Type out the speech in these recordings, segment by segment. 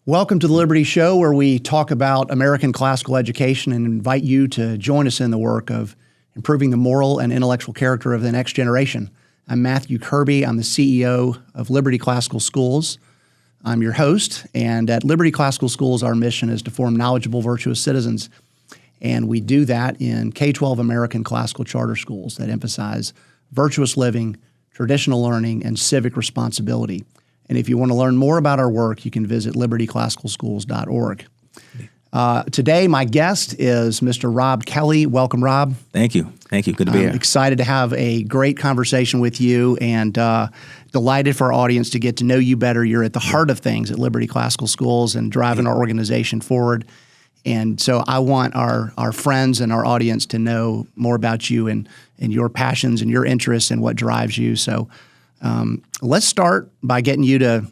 Welcome to the Liberty Show, where we talk about American classical education and invite you to join us in the work of improving the moral and intellectual character of the next generation. I'm Matthew Kirby. I'm the CEO of Liberty Classical Schools. I'm your host, and at Liberty Classical Schools, our mission is to form knowledgeable, virtuous citizens. And we do that in K-12 American classical charter schools that emphasize virtuous living, traditional learning, and civic responsibility. And if you want to learn more about our work, you can visit libertyclassicalschools.org. Today, my guest is Mr. Rob Kelly. Welcome, Rob. Thank you. Thank you. Good to be here. Excited to have a great conversation with you, and delighted for our audience to get to know you better. You're at the heart of things at Liberty Classical Schools and driving our organization forward. And so I want our friends and our audience to know more about you and your passions and your interests and what drives you. So let's start by getting you to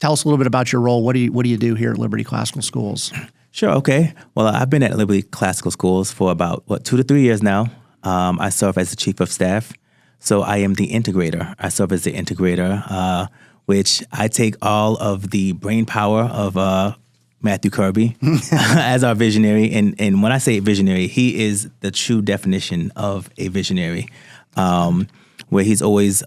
tell us a little bit about your role. What do you do here at Liberty Classical Schools? Sure. Okay. Well, I've been at Liberty Classical Schools for about 2 to 3 years now. I serve as the chief of staff. So I am the integrator. I serve as the integrator, which I take all of the brain power of Matthew Kirby as our visionary. And when I say visionary, he is the true definition of a visionary, where he's always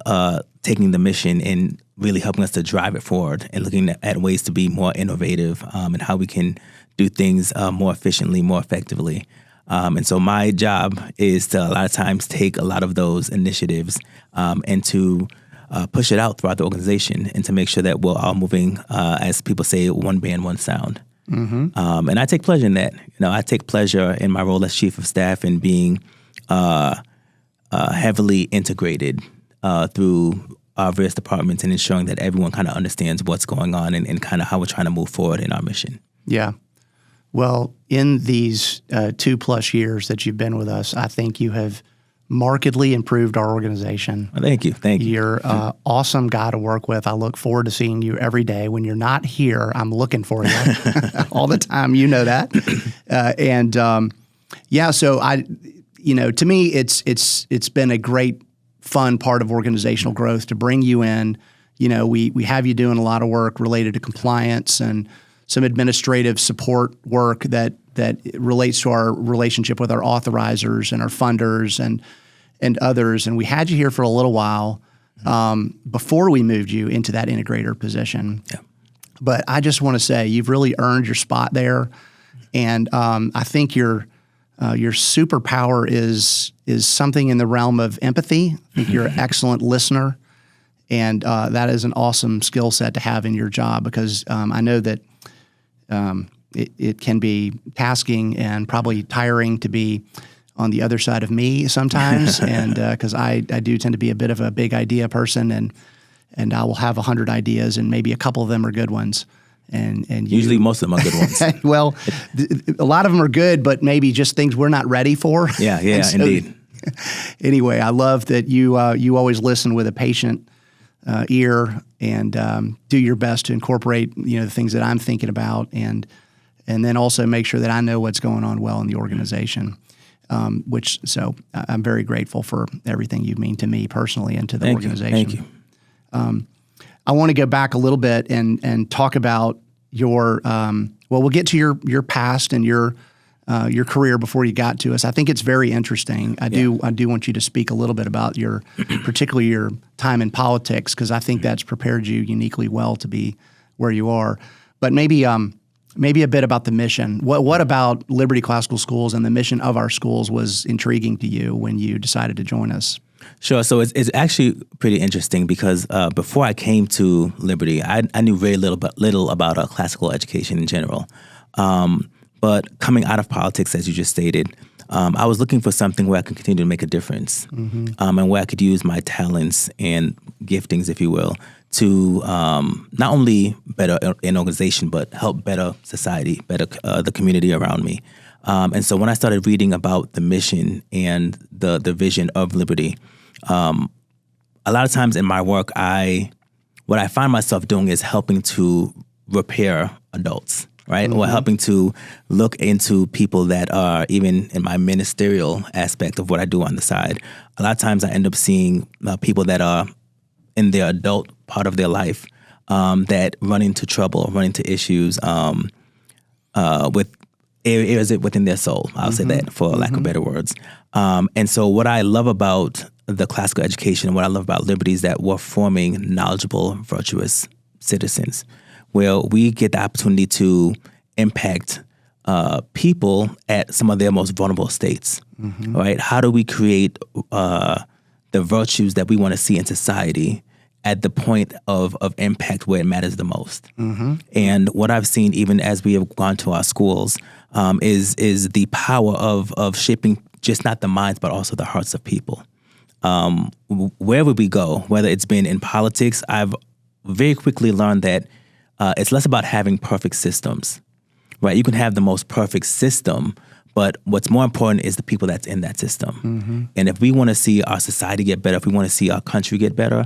taking the mission and really helping us to drive it forward and looking at ways to be more innovative and how we can do things more efficiently, more effectively. And so my job is to a lot of times take a lot of those initiatives and to push it out throughout the organization and to make sure that we're all moving, as people say, one band, one sound. Mm-hmm. And I take pleasure in that. I take pleasure in my role as chief of staff and being heavily integrated through our various departments and ensuring that everyone kind of understands what's going on and kind of how we're trying to move forward in our mission. Yeah. Well, in these 2+ years that you've been with us, I think you have markedly improved our organization. Well, thank you. Thank you. You're an awesome guy to work with. I look forward to seeing you every day. When you're not here, I'm looking for you all the time. You know that. So to me, it's been a great, fun part of organizational growth to bring you in. We have you doing a lot of work related to compliance and some administrative support work that relates to our relationship with our authorizers and our funders and others. And we had you here for a little while before we moved you into that integrator position. Yeah. But I just want to say you've really earned your spot there. And I think your superpower is something in the realm of empathy. I think you're an excellent listener. And that is an awesome skill set to have in your job, because I know that it can be tasking and probably tiring to be on the other side of me sometimes, and because I do tend to be a bit of a big idea person, and I will have 100 ideas, and maybe a couple of them are good ones. And usually most of them are good ones. Well, a lot of them are good, but maybe just things we're not ready for. Yeah, indeed. Anyway, I love that you always listen with a patient ear and do your best to incorporate the things that I'm thinking about, and then also make sure that I know what's going on well in the organization. So I'm very grateful for everything you mean to me personally and to the organization. Thank you. I want to go back a little bit and talk about your we'll get to your past and your career before you got to us. I think it's very interesting. I do want you to speak a little bit about particularly your time in politics, because I think that's prepared you uniquely well to be where you are. But maybe a bit about the mission. What about Liberty Classical Schools and the mission of our schools was intriguing to you when you decided to join us? Sure. So it's actually pretty interesting, because before I came to Liberty, I knew very little about classical education in general. But coming out of politics, as you just stated, I was looking for something where I could continue to make a difference, and where I could use my talents and giftings, if you will, to not only better an organization, but help better society, better the community around me. And so when I started reading about the mission and the vision of Liberty, a lot of times in my work, what I find myself doing is helping to repair adults, right? Mm-hmm. Or helping to look into people that are even in my ministerial aspect of what I do on the side. A lot of times I end up seeing people that are in their adult part of their life that run into trouble, run into issues with areas within their soul. I'll say that for lack of better words. And so what I love about the classical education, what I love about Liberty is that we're forming knowledgeable, virtuous citizens, where we get the opportunity to impact people at some of their most vulnerable states, right? How do we create the virtues that we want to see in society at the point of impact where it matters the most? And what I've seen, even as we have gone to our schools, is the power of shaping just not the minds, but also the hearts of people. Wherever we go, whether it's been in politics, I've very quickly learned that it's less about having perfect systems, right? You can have the most perfect system, but what's more important is the people that's in that system. And if we want to see our society get better, if we want to see our country get better,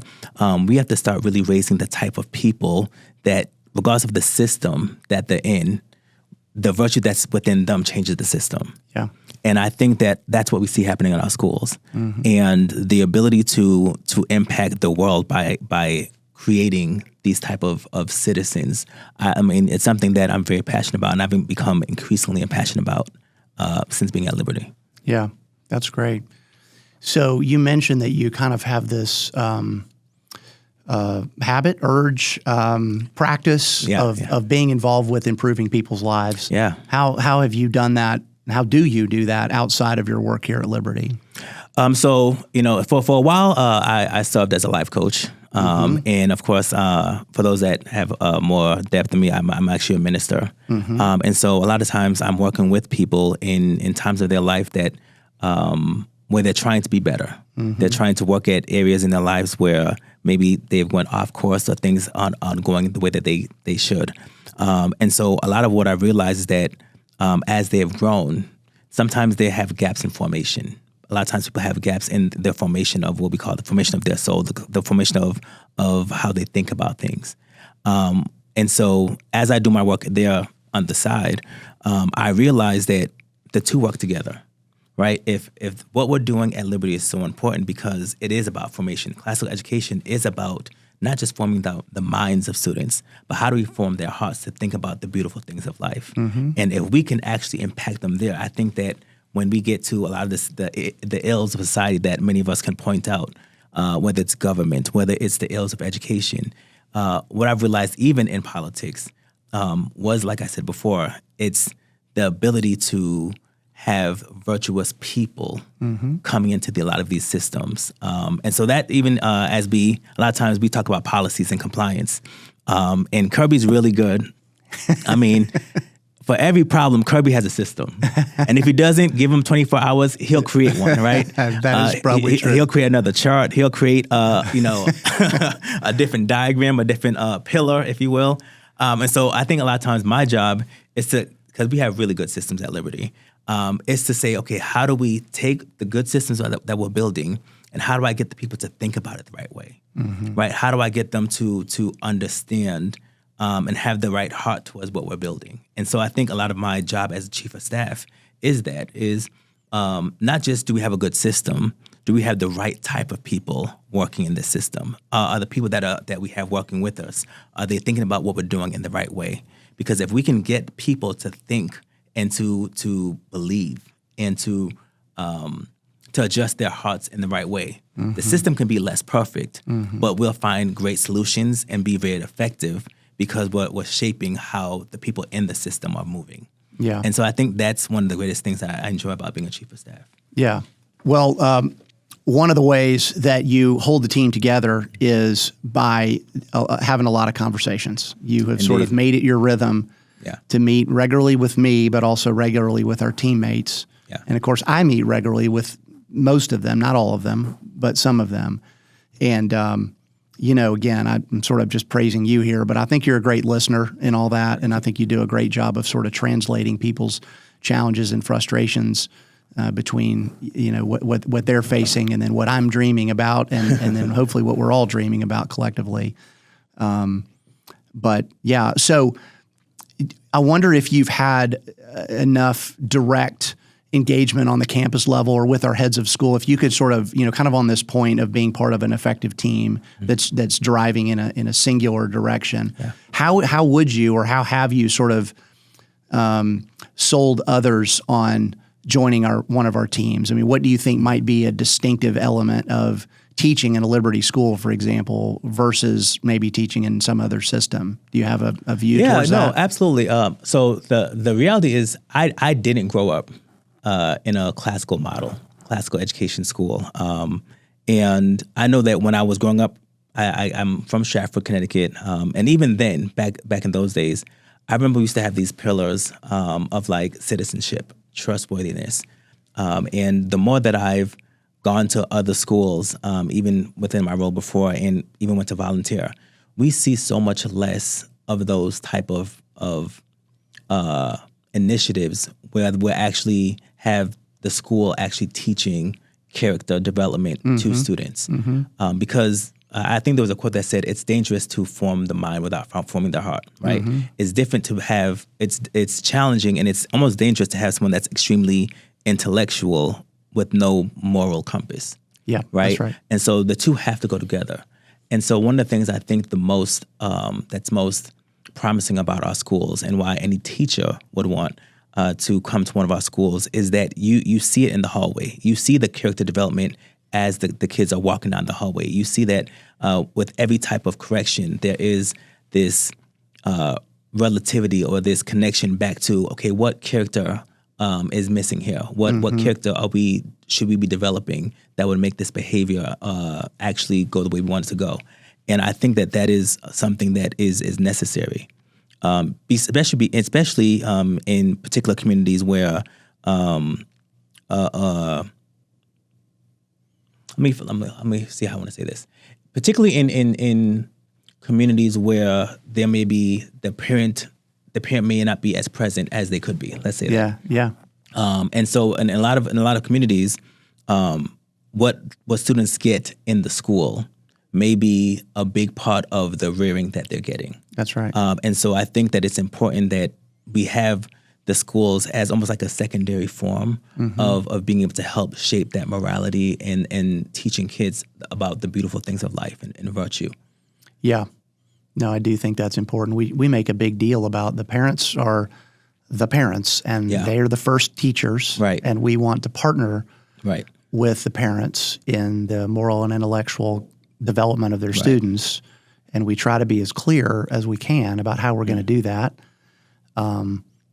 we have to start really raising the type of people that, regardless of the system that they're in, the virtue that's within them changes the system. Yeah. And I think that that's what we see happening in our schools. And the ability to impact the world by creating these type of citizens, I mean, it's something that I'm very passionate about, and I've become increasingly passionate about since being at Liberty. Yeah, that's great. So you mentioned that you kind of have this habit, urge, practice of being involved with improving people's lives. Yeah. How have you done that? How do you do that outside of your work here at Liberty? So, for a while, I served as a life coach. And of course, for those that have more depth than me, I'm actually a minister. And so a lot of times I'm working with people in times of their life that where they're trying to be better. They're trying to work at areas in their lives where maybe they've went off course or things aren't going the way that they should. And so a lot of what I realized is that as they have grown, sometimes they have gaps in formation. A lot of times people have gaps in their formation of what we call the formation of their soul, the formation of how they think about things. And so as I do my work there on the side, I realize that the two work together, right? If what we're doing at Liberty is so important because it is about formation. Classical education is about not just forming the minds of students, but how do we form their hearts to think about the beautiful things of life? And if we can actually impact them there, I think that when we get to a lot of the ills of society that many of us can point out, whether it's government, whether it's the ills of education, what I've realized even in politics was, like I said before, it's the ability to have virtuous people coming into a lot of these systems. And so that even a lot of times we talk about policies and compliance, and Kirby's really good. I mean, for every problem, Kirby has a system. And if he doesn't, give him 24 hours, he'll create one, right? That is probably true. He'll create another chart. He'll create, a different diagram, a different pillar, if you will. And so I think a lot of times my job is because we have really good systems at Liberty, is to say, okay, how do we take the good systems that we're building, and how do I get the people to think about it the right way, right? How do I get them to understand and have the right heart towards what we're building? And so I think a lot of my job as a chief of staff is not just do we have a good system, do we have the right type of people working in this system? Are the people that we have working with us, are they thinking about what we're doing in the right way? Because if we can get people to think and to believe and to adjust their hearts in the right way, the system can be less perfect, but we'll find great solutions and be very effective because we're shaping how the people in the system are moving. Yeah. And so I think that's one of the greatest things that I enjoy about being a chief of staff. Yeah. Well, one of the ways that you hold the team together is by having a lot of conversations. You have sort of made it your rhythm to meet regularly with me, but also regularly with our teammates. Yeah. And of course, I meet regularly with most of them, not all of them, but some of them. And, again, I'm sort of just praising you here, but I think you're a great listener in all that. And I think you do a great job of sort of translating people's challenges and frustrations between, what they're facing and then what I'm dreaming about and then hopefully what we're all dreaming about collectively. But yeah, so I wonder if you've had enough direct engagement on the campus level or with our heads of school, if you could sort of, kind of on this point of being part of an effective team that's driving in a singular direction, how would you or how have you sort of sold others on joining one of our teams? I mean, what do you think might be a distinctive element of teaching in a Liberty school, for example, versus maybe teaching in some other system? Do you have a view towards that? Yeah, no, absolutely. So the reality is I didn't grow up in a classical education school. And I know that when I was growing up, I'm from Stratford, Connecticut. And even then, back in those days, I remember we used to have these pillars of like citizenship, trustworthiness. And the more that I've gone to other schools, even within my role before, and even went to volunteer, we see so much less of those type of initiatives where we actually have the school actually teaching character development to students. Because I think there was a quote that said, "It's dangerous to form the mind without forming the heart." Right? It's different to have. It's challenging, and it's almost dangerous to have someone that's extremely intellectual with no moral compass. Yeah, right? That's right. And so the two have to go together. And so one of the things I think the most that's most promising about our schools, and why any teacher would want to come to one of our schools, is that you see it in the hallway. You see the character development as the kids are walking down the hallway. You see that with every type of correction, there is this relativity or this connection back to, okay, what character is missing here? What character should we be developing that would make this behavior actually go the way we want it to go? And I think that is something that is necessary, especially in particular communities where let me see how I want to say this. Particularly in communities where there may be the parent may not be as present as they could be. Let's say that. Yeah. And so in a lot of communities, what students get in the school may be a big part of the rearing that they're getting. That's right. And so I think that it's important that we have the schools as almost like a secondary form of being able to help shape that morality and teaching kids about the beautiful things of life and virtue. Yeah. No, I do think that's important. We make a big deal about the parents are the parents, and they're the first teachers. Right. And we want to partner right. with the parents in the moral and intellectual development of their students. And we try to be as clear as we can about how we're going to do that.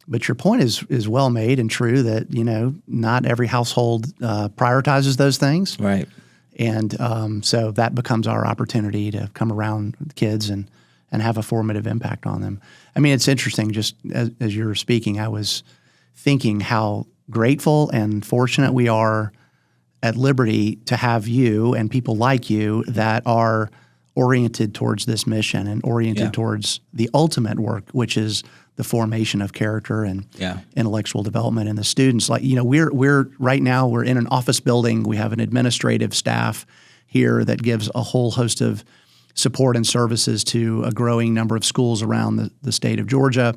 But your point is well made and true that, not every household prioritizes those things. Right. And so that becomes our opportunity to come around with kids and have a formative impact on them. I mean, it's interesting, just as you were speaking, I was thinking how grateful and fortunate we are at Liberty to have you and people like you that are oriented towards this mission and oriented towards the ultimate work, which is the formation of character and intellectual development in the students. Like, we're right now, we're in an office building. We have an administrative staff here that gives a whole host of support and services to a growing number of schools around the state of Georgia.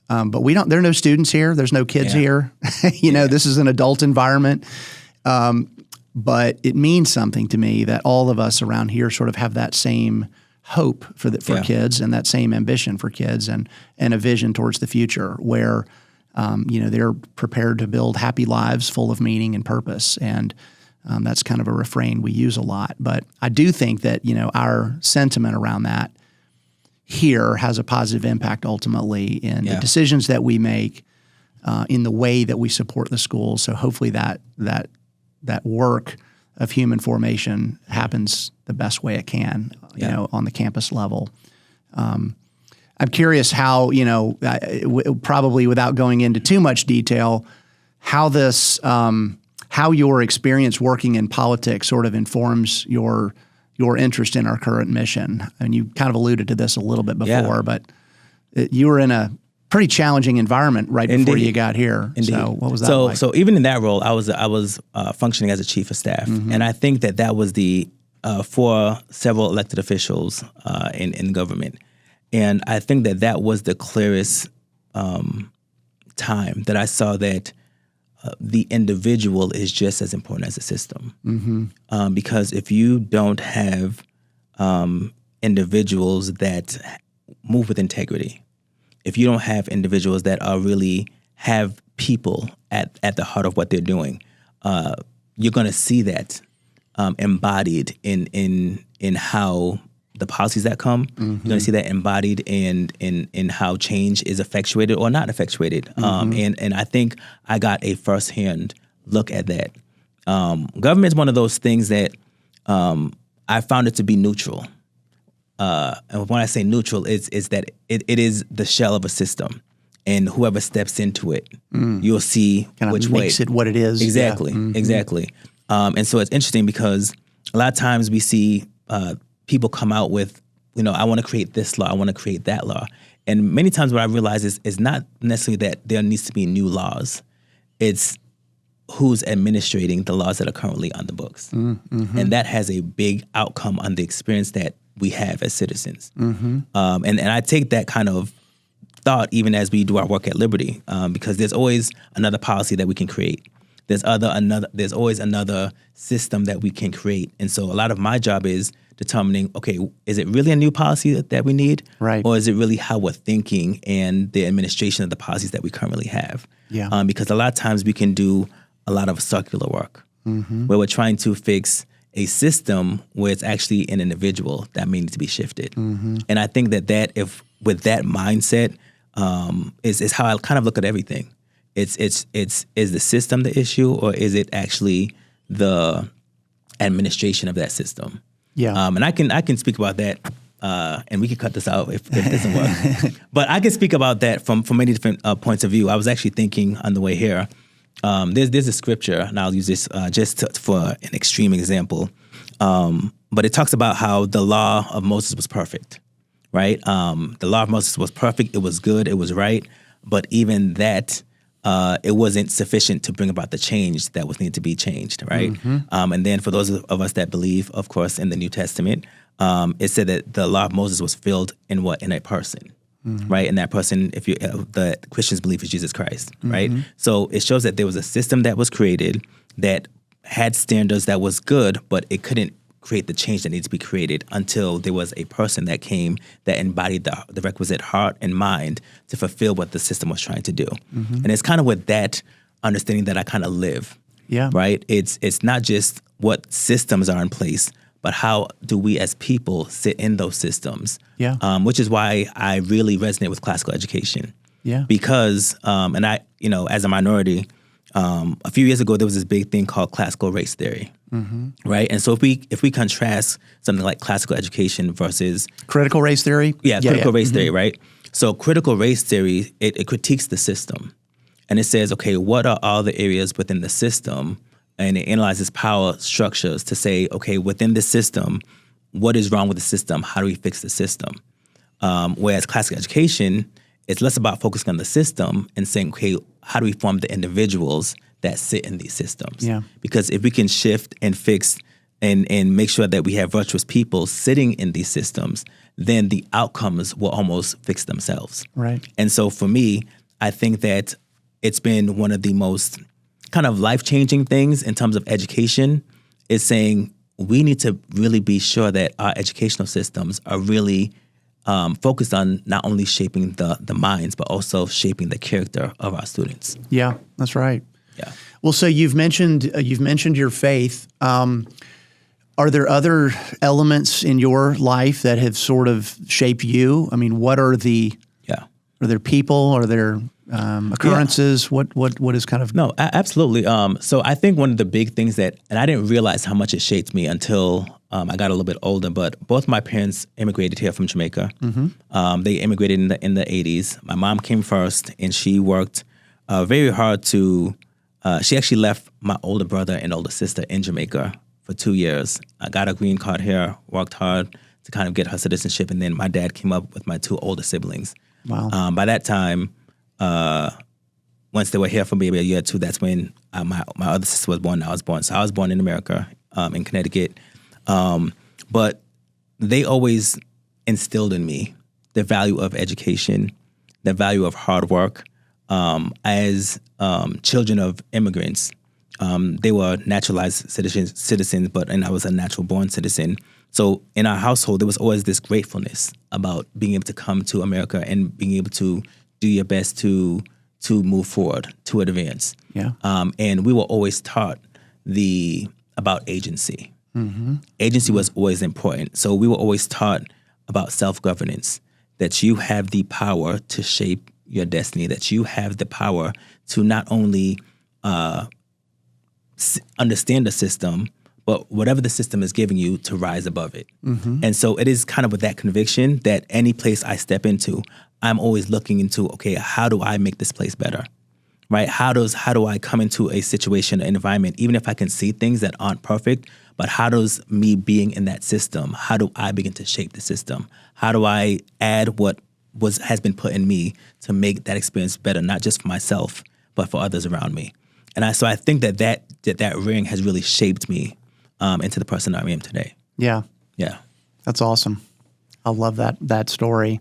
But there are no students here. There's no kids here. This is an adult environment. But it means something to me that all of us around here sort of have that same hope for kids and that same ambition for kids and a vision towards the future where, they're prepared to build happy lives full of meaning and purpose. And that's kind of a refrain we use a lot. But I do think that, our sentiment around that here has a positive impact ultimately in the decisions that we make, in the way that we support the schools. So hopefully that work of human formation happens the best way it can, on the campus level. I'm curious how, probably without going into too much detail, how this, how your experience working in politics sort of informs your interest in our current mission. And you kind of alluded to this a little bit before, but you were in a pretty challenging environment right before you got here. Indeed. So what was that like? So even in that role, I was functioning as a chief of staff, and I think that was for several elected officials in government, and I think that was the clearest time that I saw that the individual is just as important as the system. Because if you don't have individuals that move with integrity, if you don't have individuals that are really have people at the heart of what they're doing, you're going to see that embodied in how the policies that come. You're going to see that embodied in how change is effectuated or not effectuated. And I think I got a firsthand look at that. Government is one of those things that I found it to be neutral. And when I say neutral, it's that it is the shell of a system. And whoever steps into it, you'll see kind which of way. makes it what it is. Exactly, exactly. And so it's interesting because a lot of times we see people come out with, I want to create this law, I want to create that law. And many times what I realize is not necessarily that there needs to be new laws. It's who's administrating the laws that are currently on the books. And that has a big outcome on the experience that we have as citizens. And I take that kind of thought even as we do our work at Liberty, because there's always another policy that we can create. There's always another system that we can create. And so a lot of my job is determining, okay, is it really a new policy that we need? Right. Or is it really how we're thinking and the administration of the policies that we currently have? Yeah. Because a lot of times we can do a lot of circular work where we're trying to fix a system where it's actually an individual that may need to be shifted. And I think that if with that mindset is how I kind of look at everything. It's is the system the issue, or is it actually the administration of that system? Yeah. And I can speak about that, and we can cut this out if it doesn't work. But I can speak about that from many different points of view. I was actually thinking on the way here. There's a scripture, and I'll use this for an extreme example. But it talks about how the law of Moses was perfect, right? The law of Moses was perfect. It was good. It was right. But even that, it wasn't sufficient to bring about the change that was needed to be changed, right? And then for those of us that believe, of course, in the New Testament, it said that the law of Moses was filled in what? In a person, right? And that person, if the Christians believe, is Jesus Christ, right? So it shows that there was a system that was created that had standards that was good, but it couldn't create the change that needs to be created until there was a person that came that embodied the requisite heart and mind to fulfill what the system was trying to do. And it's kind of with that understanding that I kind of live. Yeah. Right? It's not just what systems are in place, but how do we as people sit in those systems? Yeah. Which is why I really resonate with classical education. Yeah. Because, and I, as a minority, a few years ago, there was this big thing called classical race theory, right? And so if we contrast something like classical education versus critical race theory, critical race theory, right? So critical race theory, it critiques the system, and it says, okay, what are all the areas within the system, and it analyzes power structures to say, okay, within the system, what is wrong with the system? How do we fix the system? Whereas classical education, it's less about focusing on the system and saying, okay, how do we form the individuals that sit in these systems? Yeah. Because if we can shift and fix and make sure that we have virtuous people sitting in these systems, then the outcomes will almost fix themselves. Right. And so for me, I think that it's been one of the most kind of life-changing things in terms of education is saying we need to really be sure that our educational systems are really focused on not only shaping the minds, but also shaping the character of our students. Yeah, that's right. Yeah. Well, so you've mentioned your faith. Are there other elements in your life that have sort of shaped you? I mean, what are are there people? Are there occurrences? Yeah. What is kind of... No, absolutely. So I think one of the big things that, and I didn't realize how much it shaped me until I got a little bit older, but both my parents immigrated here from Jamaica. They immigrated in the 80s. My mom came first, and she worked very hard to, she actually left my older brother and older sister in Jamaica for 2 years. I got a green card here, worked hard to kind of get her citizenship, and then my dad came up with my 2 older siblings. Wow. By that time, once they were here for maybe a year or 2, that's when my other sister was born and I was born. So I was born in America, in Connecticut. But they always instilled in me the value of education, the value of hard work, as children of immigrants, they were naturalized citizens, and I was a natural born citizen. So in our household, there was always this gratefulness about being able to come to America and being able to do your best to move forward, to advance. Yeah. And we were always taught about agency. Mm-hmm. Agency was always important. So we were always taught about self-governance, that you have the power to shape your destiny, that you have the power to not only understand the system, but whatever the system is giving you, to rise above it. Mm-hmm. And so it is kind of with that conviction that any place I step into, I'm always looking into, okay, how do I make this place better? Right? How do I come into a situation, an environment, even if I can see things that aren't perfect, but how does me being in that system, how do I begin to shape the system? How do I add what has been put in me to make that experience better, not just for myself, but for others around me? And so I think that ring has really shaped me into the person I am today. Yeah. Yeah. That's awesome. I love that story.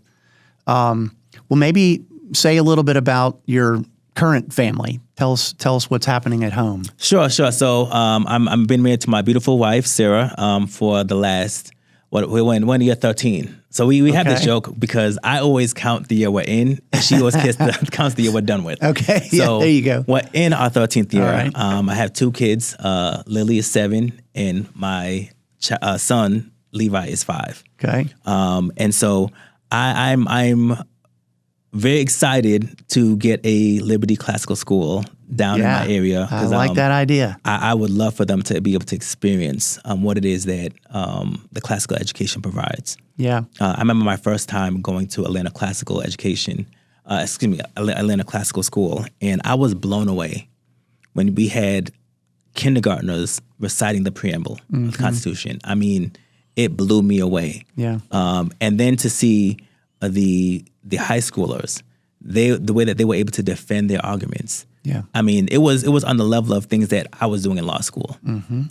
Well, maybe say a little bit about your current family. Tell us what's happening at home. Sure. So I'm been married to my beautiful wife, Sarah, for the last, we're in 1 year 13. So we have this joke because I always count the year we're in, and she always counts the year we're done with. Okay, so there you go. We're in our 13th year. Right. I have 2 kids. Lily is 7, and my son, Levi, is 5. Okay. And so I'm very excited to get a Liberty Classical School down in my area. I like that idea. I would love for them to be able to experience what it is that the classical education provides. Yeah. I remember my first time going to Atlanta Classical Atlanta Classical School, and I was blown away when we had kindergartners reciting the preamble of the Constitution. I mean, it blew me away. Yeah. And then to see the high schoolers, the way that they were able to defend their arguments. Yeah. I mean, it was on the level of things that I was doing in law school,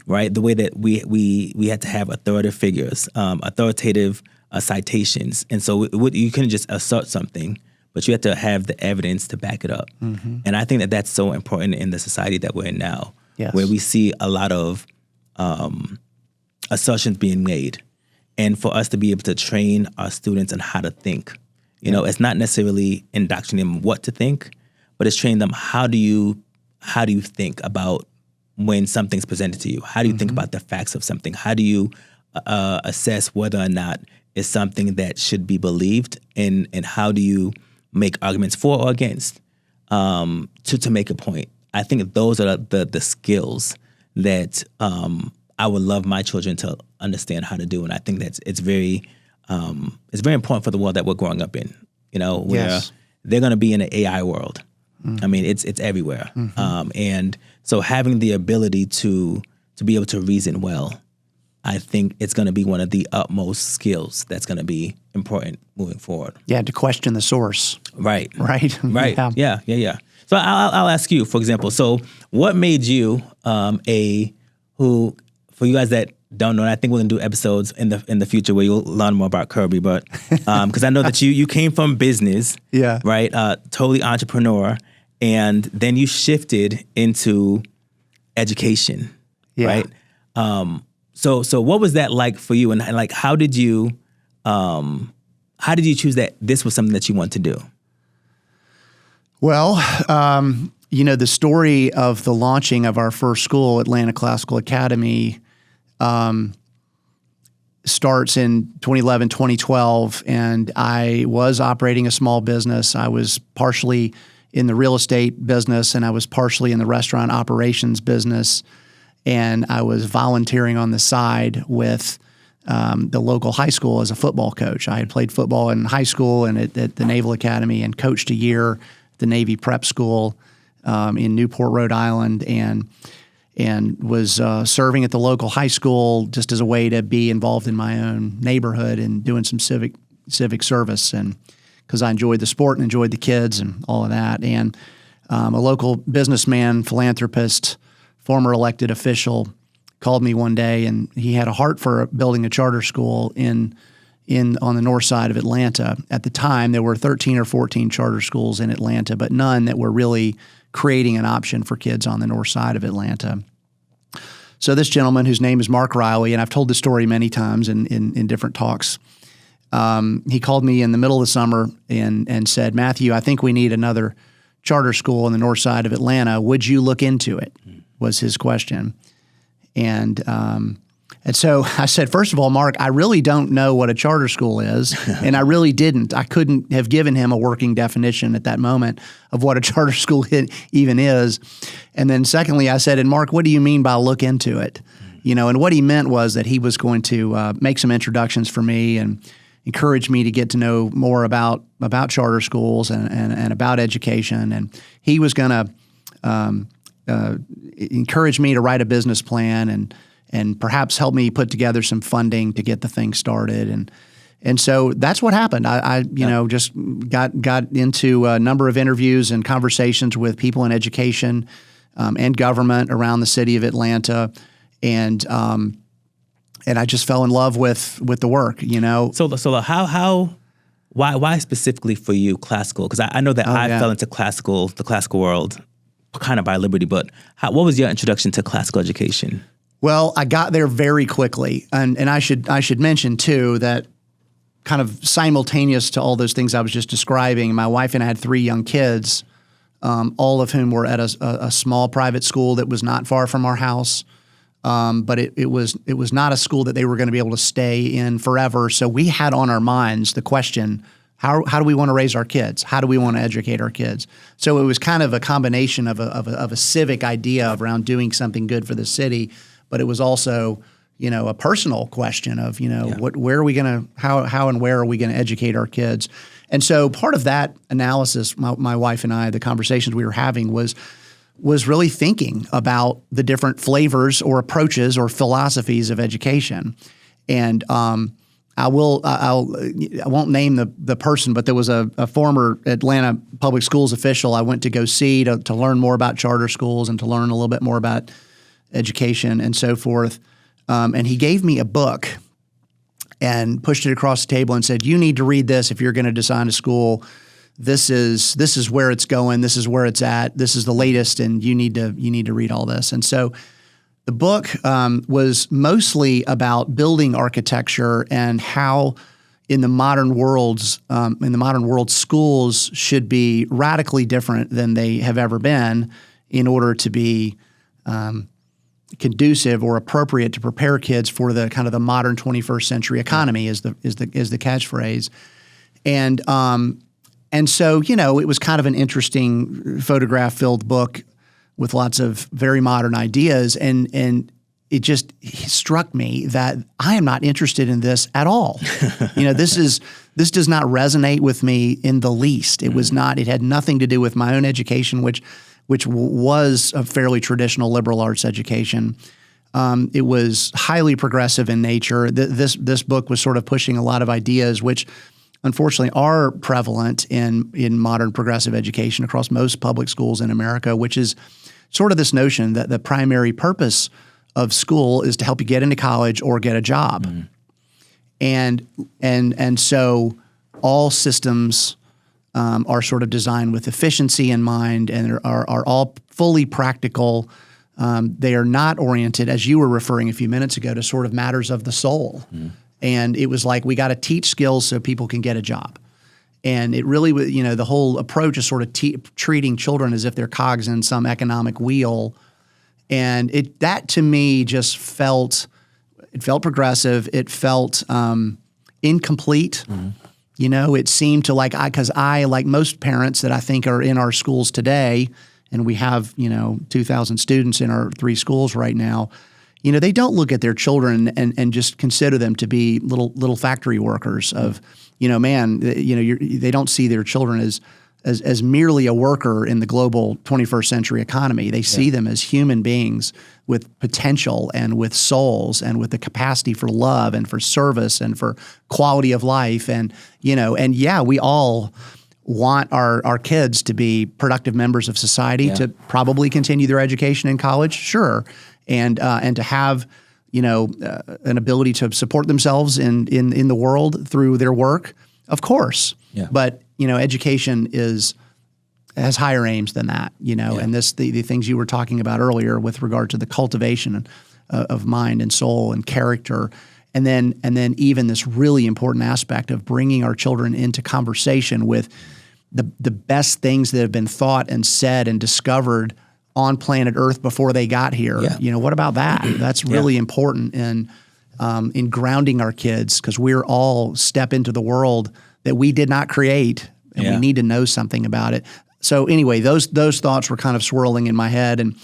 right? The way that we had to have authoritative figures, authoritative citations, and so you couldn't just assert something, but you had to have the evidence to back it up. And I think that that's so important in the society that we're in now, where we see a lot of assertions being made, and for us to be able to train our students on how to think. You know, it's not necessarily indoctrinating them what to think, but it's training them how do you think about when something's presented to you? How do you think about the facts of something? How do you assess whether or not it's something that should be believed, and how do you make arguments for or against to make a point? I think those are the skills that I would love my children to understand how to do, and I think that's it's very important for the world that we're growing up in. You know, where they're going to be in an AI world. I mean, it's everywhere, and so having the ability to be able to reason well, I think it's going to be one of the utmost skills that's going to be important moving forward. Yeah, to question the source. Right. Right. Right. Yeah. So I'll ask you, for example. So what made you for you guys that don't know, and I think we're gonna do episodes in the future where you'll learn more about Kirby, but because I know that you came from business, right? Totally entrepreneur, and then you shifted into education, right? So what was that like for you, and like how did you choose that this was something that you want to do? Well, the story of the launching of our first school, Atlanta Classical Academy, starts in 2011, 2012, and I was operating a small business. I was partially in the real estate business, and I was partially in the restaurant operations business, and I was volunteering on the side with the local high school as a football coach. I had played football in high school and at the Naval Academy, and coached a year at the Navy Prep School in Newport, Rhode Island, and was serving at the local high school just as a way to be involved in my own neighborhood and doing some civic service, and because I enjoyed the sport and enjoyed the kids and all of that. And a local businessman, philanthropist, former elected official called me one day, and he had a heart for building a charter school in on the north side of Atlanta. At the time, there were 13 or 14 charter schools in Atlanta, but none that were really creating an option for kids on the north side of Atlanta. So this gentleman, whose name is Mark Riley, and I've told this story many times in different talks, he called me in the middle of the summer and said, "Matthew, I think we need another charter school on the north side of Atlanta. Would you look into it?" was his question. And so I said, first of all, Mark, I really don't know what a charter school is, and I really didn't. I couldn't have given him a working definition at that moment of what a charter school even is. And then secondly, I said, and Mark, what do you mean by look into it? And what he meant was that he was going to make some introductions for me and encourage me to get to know more about charter schools and about education. And he was going to encourage me to write a business plan and perhaps help me put together some funding to get the thing started. And so that's what happened. I just got into a number of interviews and conversations with people in education and government around the city of Atlanta, and I just fell in love with the work. So why specifically for you classical? Because I know that I fell into the classical world kind of by liberty, but what was your introduction to classical education? Well, I got there very quickly, and I should mention too that kind of simultaneous to all those things I was just describing, my wife and I had 3 young kids, all of whom were at a small private school that was not far from our house, but it was not a school that they were going to be able to stay in forever. So we had on our minds the question: How do we want to raise our kids? How do we want to educate our kids? So it was kind of a combination of a civic idea around doing something good for the city. But it was also, a personal question of, where are we going to, how and where are we going to educate our kids? And so part of that analysis, my wife and I, the conversations we were having was really thinking about the different flavors or approaches or philosophies of education. And I won't name the person, but there was a former Atlanta Public Schools official I went to go see to learn more about charter schools and to learn a little bit more about education and so forth. And he gave me a book and pushed it across the table and said, "You need to read this if you're going to design a school. This is where it's going. This is where it's at. This is the latest, and you need to read all this." And so the book was mostly about building architecture and how in the modern world, schools should be radically different than they have ever been in order to be conducive or appropriate to prepare kids for the kind of the modern 21st century economy is the catchphrase. And so, it was kind of an interesting photograph-filled book with lots of very modern ideas, and it just struck me that I am not interested in this at all. This does not resonate with me in the least. It was not. It had nothing to do with my own education, which was a fairly traditional liberal arts education. It was highly progressive in nature. This book was sort of pushing a lot of ideas which unfortunately are prevalent in modern progressive education across most public schools in America, which is sort of this notion that the primary purpose of school is to help you get into college or get a job. And so all systems are sort of designed with efficiency in mind and are all fully practical. They are not oriented, as you were referring a few minutes ago, to sort of matters of the soul. And it was like, we got to teach skills so people can get a job. And it really, the whole approach is sort of treating children as if they're cogs in some economic wheel. And that to me just felt progressive. It felt incomplete. It seemed to because I, like most parents that I think are in our schools today, and we have, 2,000 students in our 3 schools right now, they don't look at their children and just consider them to be little factory workers of, they don't see their children as merely a worker in the global 21st century economy. They see them as human beings with potential and with souls and with the capacity for love and for service and for quality of life. And, we all want our kids to be productive members of society, to probably continue their education in college, sure. And to have an ability to support themselves in the world through their work, of course. Yeah. But education has higher aims than that. And the things you were talking about earlier with regard to the cultivation of mind and soul and character, and then even this really important aspect of bringing our children into conversation with the best things that have been thought and said and discovered on planet Earth before they got here. Yeah. What about that? That's really important in grounding our kids, because we're all step into the world that we did not create, and we need to know something about it. So anyway, those thoughts were kind of swirling in my head, and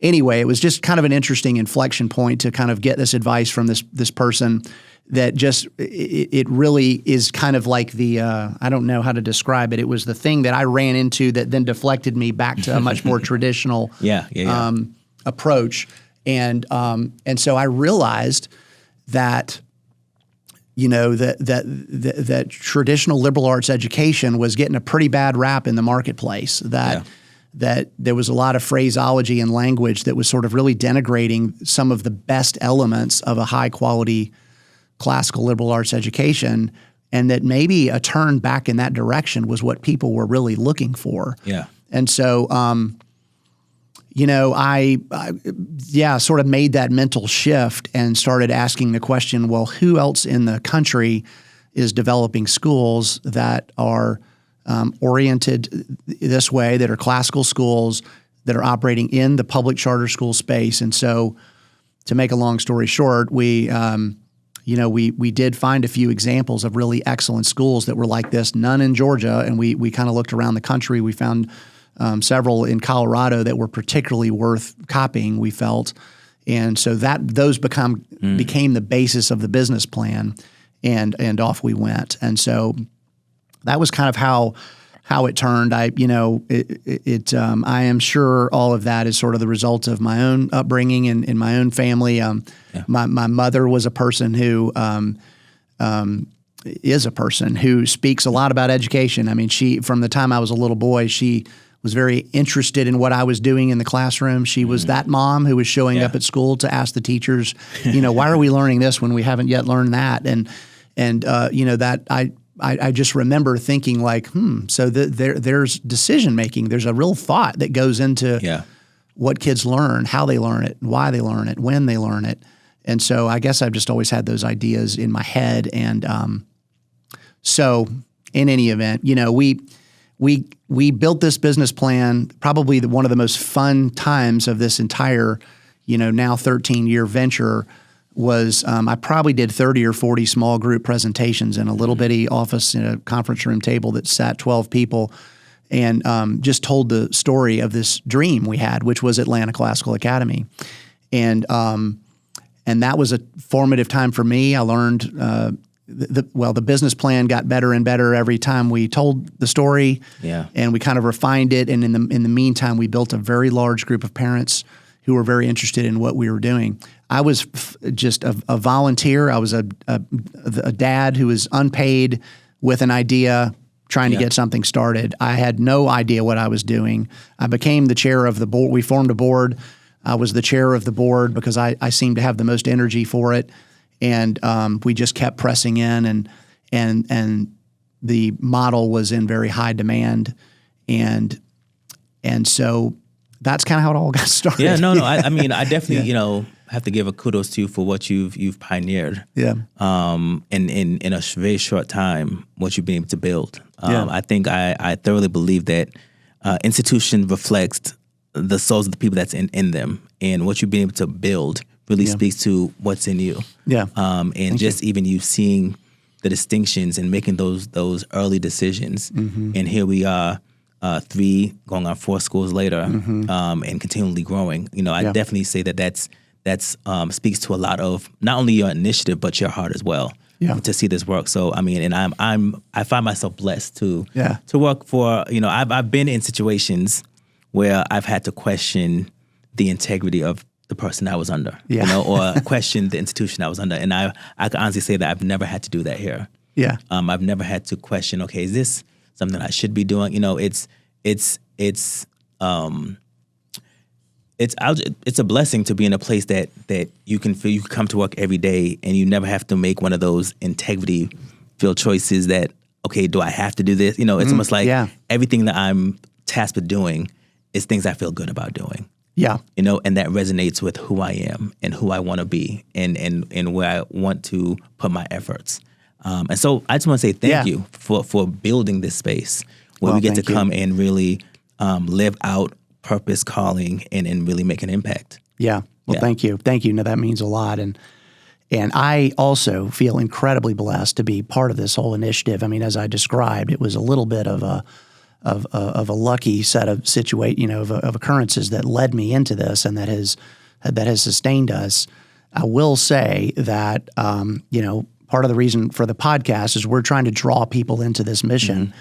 anyway, it was just kind of an interesting inflection point to kind of get this advice from this person that just it really is kind of like the I don't know how to describe it. It was the thing that I ran into that then deflected me back to a much more traditional approach, and so I realized that that traditional liberal arts education was getting a pretty bad rap in the marketplace. That there was a lot of phraseology and language that was sort of really denigrating some of the best elements of a high quality classical liberal arts education, and that maybe a turn back in that direction was what people were really looking for. Yeah. And so, I sort of made that mental shift and started asking the question, well, who else in the country is developing schools that are oriented this way, that are classical schools, that are operating in the public charter school space? And so, to make a long story short, we did find a few examples of really excellent schools that were like this, none in Georgia, and we kind of looked around the country. We found several in Colorado that were particularly worth copying, we felt. And so those became the basis of the business plan, and off we went. And so that was kind of how it turned. I am sure all of that is sort of the result of my own upbringing and in my own family. My mother was a person who is a person who speaks a lot about education. I mean, from the time I was a little boy, she was very interested in what I was doing in the classroom. She was that mom who was showing up at school to ask the teachers, why are we learning this when we haven't yet learned that? And that I just remember thinking like, so there's decision making. There's a real thought that goes into what kids learn, how they learn it, why they learn it, when they learn it. And so I guess I've just always had those ideas in my head. And so in any event, we built this business plan, probably one of the most fun times of this entire, now 13-year venture was I probably did 30 or 40 small group presentations in a little bitty office in a conference room table that sat 12 people, and just told the story of this dream we had, which was Atlanta Classical Academy. And that was a formative time for me. I learned the business plan got better and better every time we told the story, and we kind of refined it. And in the meantime, we built a very large group of parents who were very interested in what we were doing. I was just a volunteer. I was a dad who was unpaid with an idea, trying to get something started. I had no idea what I was doing. I became the chair of the board. We formed a board. I was the chair of the board because I seemed to have the most energy for it. And we just kept pressing in, and the model was in very high demand, and so that's kind of how it all got started. Yeah, no. I mean, I definitely have to give a kudos to you for what you've pioneered. Yeah. In a very short time, what you've been able to build. I think I thoroughly believe that institution reflects the souls of the people that's in them, and what you've been able to build really speaks to what's in you. Yeah. And just even you seeing the distinctions and making those early decisions. Mm-hmm. And here we are, 3 going on 4 schools later, and continually growing. I definitely say that's speaks to a lot of not only your initiative but your heart as well. Yeah. To see this work. So I mean, and I find myself blessed to work for. I've been in situations where I've had to question the integrity of the person I was under, or question the institution I was under. And I can honestly say that I've never had to do that here. Yeah. I've never had to question, okay, is this something I should be doing? It's it's a blessing to be in a place that you can feel you can come to work every day and you never have to make one of those integrity filled choices that, okay, do I have to do this? You know, it's almost like everything that I'm tasked with doing is things I feel good about doing. Yeah. You know, and that resonates with who I am and who I want to be and where I want to put my efforts. And so I just want to say thank you for building this space where we get to come and really live out purpose, calling, and really make an impact. Yeah. Well, thank you. Thank you. No, that means a lot. And I also feel incredibly blessed to be part of this whole initiative. I mean, as I described, it was a little bit of a lucky set of of occurrences that led me into this and that has sustained us. I will say that part of the reason for the podcast is we're trying to draw people into this mission.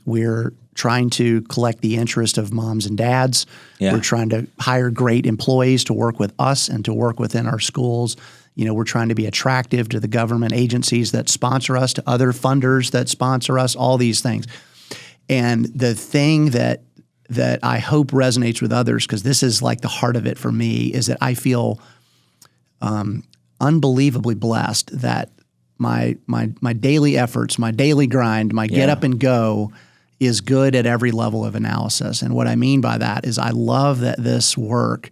We're trying to collect the interest of moms and dads. We're trying to hire great employees to work with us and to work within our schools. You know, we're trying to be attractive to the government agencies that sponsor us, to other funders that sponsor us, all these things. And the thing that I hope resonates with others, because this is like the heart of it for me, is that I feel unbelievably blessed that my daily efforts, my daily grind, my get up and go is good at every level of analysis. And what I mean by that is I love that this work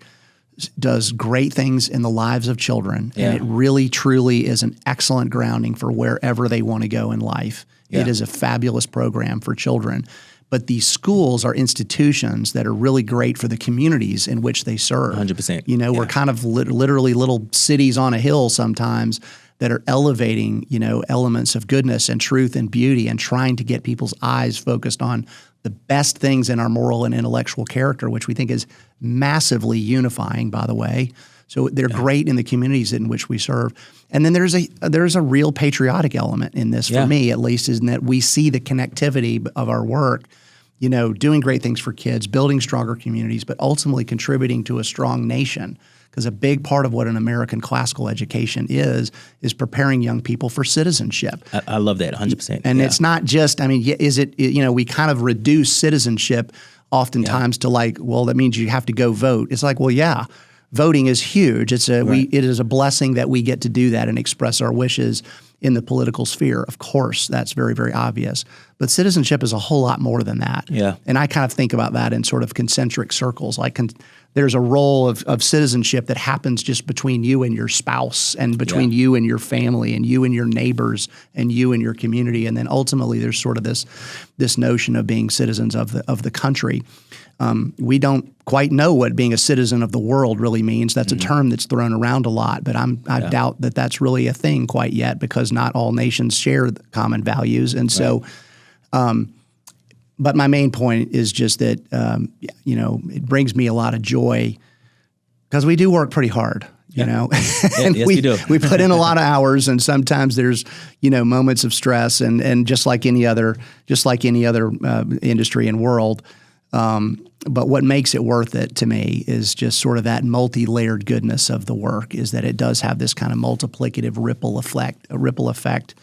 does great things in the lives of children. And it really, truly is an excellent grounding for wherever they want to go in life. It is a fabulous program for children. But these schools are institutions that are really great for the communities in which they serve. 100%. You know, we're kind of literally little cities on a hill sometimes that are elevating, elements of goodness and truth and beauty and trying to get people's eyes focused on the best things in our moral and intellectual character, which we think is massively unifying, by the way. So they're great in the communities in which we serve. And then there's a real patriotic element in this, for me at least, is in that we see the connectivity of our work, doing great things for kids, building stronger communities, but ultimately contributing to a strong nation. Because a big part of what an American classical education is preparing young people for citizenship. I love that, 100%. And it's not just, we kind of reduce citizenship oftentimes to that means you have to go vote. It's like, voting is huge. It is a blessing that we get to do that and express our wishes in the political sphere. Of course, that's very, very obvious. But citizenship is a whole lot more than that. Yeah. And I kind of think about that in sort of concentric circles. There's a role of citizenship that happens just between you and your spouse and between you and your family and you and your neighbors and you and your community. And then ultimately there's sort of this notion of being citizens of the country. We don't quite know what being a citizen of the world really means. That's a term that's thrown around a lot, but I doubt that that's really a thing quite yet because not all nations share common values. And so, but my main point is just that, it brings me a lot of joy because we do work pretty hard, and yes, we do. We put in a lot of hours, and sometimes there's, moments of stress, and just like any other industry and world. But what makes it worth it to me is just sort of that multi-layered goodness of the work, is that it does have this kind of multiplicative ripple effect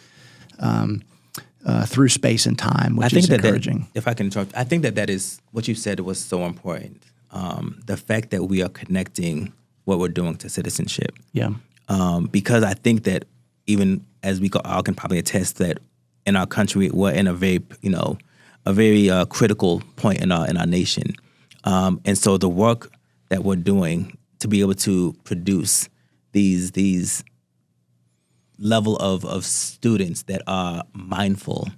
through space and time, which is encouraging. If I can interrupt, I think that is what you said was so important. The fact that we are connecting what we're doing to citizenship. Yeah. Because I think that even as we all can probably attest that in our country, we're in a very, critical point in our nation. And so the work that we're doing to be able to produce these level of students that are mindful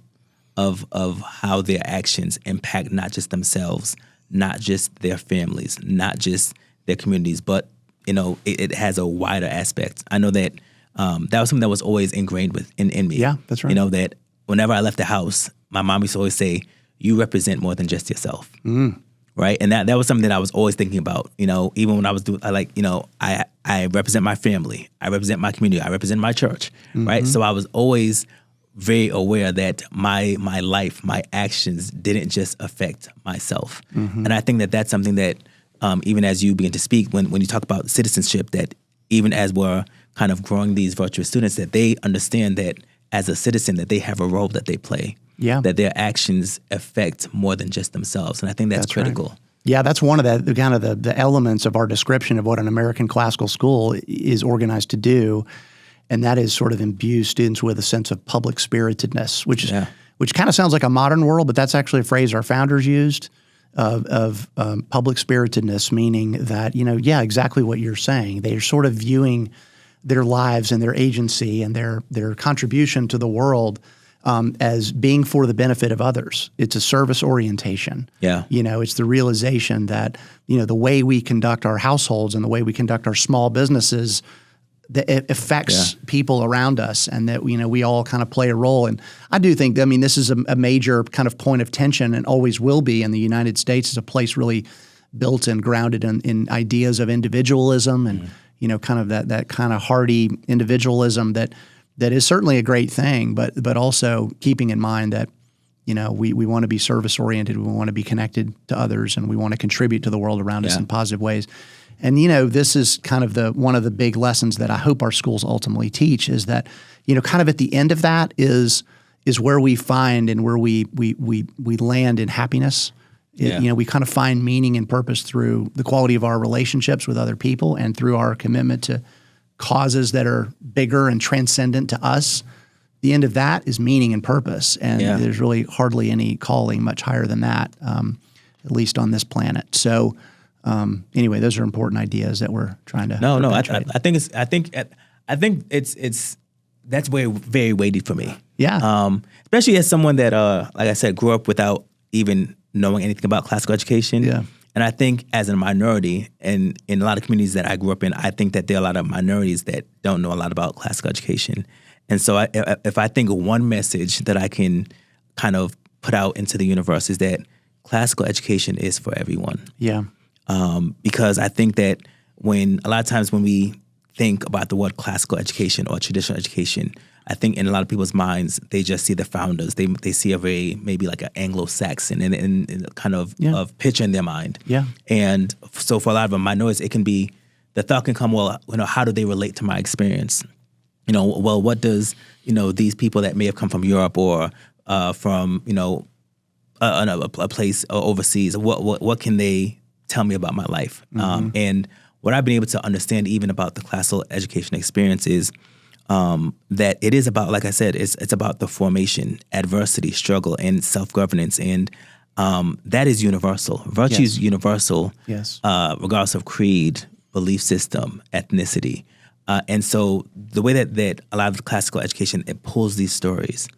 of how their actions impact not just themselves, not just their families, not just their communities, but it has a wider aspect. I know that that was something that was always ingrained in me. Yeah, that's right. That whenever I left the house, my mom used to always say, "You represent more than just yourself." Right, and that was something that I was always thinking about. Even when I was doing, I represent my family, I represent my community, I represent my church. Right, so I was always very aware that my life, my actions didn't just affect myself. And I think that that's something that even as you begin to speak, when you talk about citizenship, that even as we're kind of growing these virtuous students, that they understand that as a citizen that they have a role that they play. Yeah. That their actions affect more than just themselves. And I think that's critical. Yeah, that's one of the kind of the elements of our description of what an American classical school is organized to do, and that is sort of imbue students with a sense of public spiritedness, which kind of sounds like a modern world, but that's actually a phrase our founders used of public spiritedness, meaning that exactly what you're saying. They are sort of viewing their lives and their agency and their contribution to the world as being for the benefit of others. It's a service orientation. Yeah. It's the realization that, the way we conduct our households and the way we conduct our small businesses, that it affects people around us, and that, we all kind of play a role. And I do think, this is a major kind of point of tension, and always will be in the United States, is a place really built and grounded in ideas of individualism and, kind of that kind of hardy individualism that is certainly a great thing, but also keeping in mind that, we want to be service-oriented, we want to be connected to others, and we want to contribute to the world around us in positive ways. And, this is kind of one of the big lessons that I hope our schools ultimately teach, is that, kind of at the end of that is where we find and where we land in happiness. We kind of find meaning and purpose through the quality of our relationships with other people and through our commitment to causes that are bigger and transcendent to us. The end of that is meaning and purpose. And there's really hardly any calling much higher than that, at least on this planet. So anyway, those are important ideas that we're trying to perpetuate. I think it's that's very weighty for me. Yeah. Especially as someone that, like I said, grew up without even knowing anything about classical education. Yeah. And I think as a minority, and in a lot of communities that I grew up in, I think that there are a lot of minorities that don't know a lot about classical education. And so if I think of one message that I can kind of put out into the universe, is that classical education is for everyone. Yeah. Because I think that a lot of times when we think about the word classical education or traditional education, I think in a lot of people's minds, they just see the founders. They see a very, maybe like an Anglo-Saxon and kind of picture in their mind. Yeah. And so for a lot of minorities, it can be, the thought can come, well, how do they relate to my experience? Well, what does, these people that may have come from Europe or from, a place overseas, what can they tell me about my life? Mm-hmm. And what I've been able to understand even about the classical education experience is that it is about, like I said, it's about the formation, adversity, struggle, and self-governance. And that is universal. Virtue is universal, regardless of creed, belief system, ethnicity. And so the way that a lot of the classical education, it pulls these stories,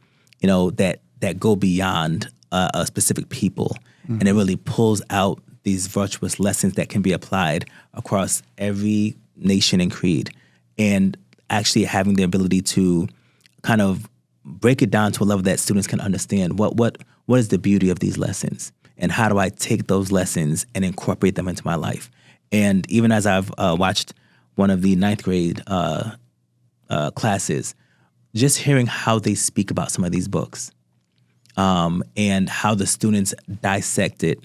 that go beyond a specific people. Mm-hmm. And it really pulls out these virtuous lessons that can be applied across every nation and creed. And actually having the ability to kind of break it down to a level that students can understand what is the beauty of these lessons, and how do I take those lessons and incorporate them into my life. And even as I've watched one of the 9th grade classes, just hearing how they speak about some of these books, and how the students dissect it,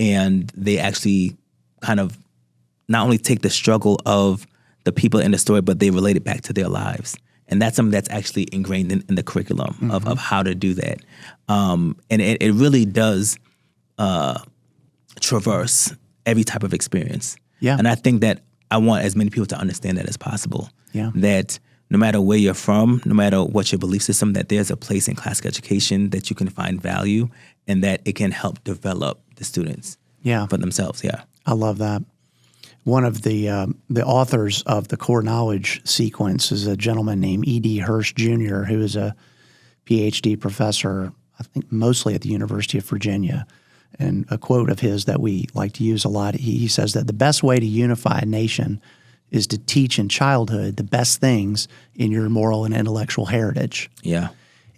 and they actually kind of not only take the struggle of the people in the story, but they relate it back to their lives. And that's something that's actually ingrained in the curriculum. Mm-hmm. of how to do that. And it really does traverse every type of experience. Yeah. And I think that I want as many people to understand that as possible. Yeah. That no matter where you're from, no matter what your belief system, that there's a place in classical education that you can find value, and that it can help develop the students for themselves. Yeah. I love that. One of the authors of the core knowledge sequence is a gentleman named E.D. Hirsch Jr., who is a PhD professor, I think mostly at the University of Virginia. And a quote of his that we like to use a lot, he says that the best way to unify a nation is to teach in childhood the best things in your moral and intellectual heritage. Yeah.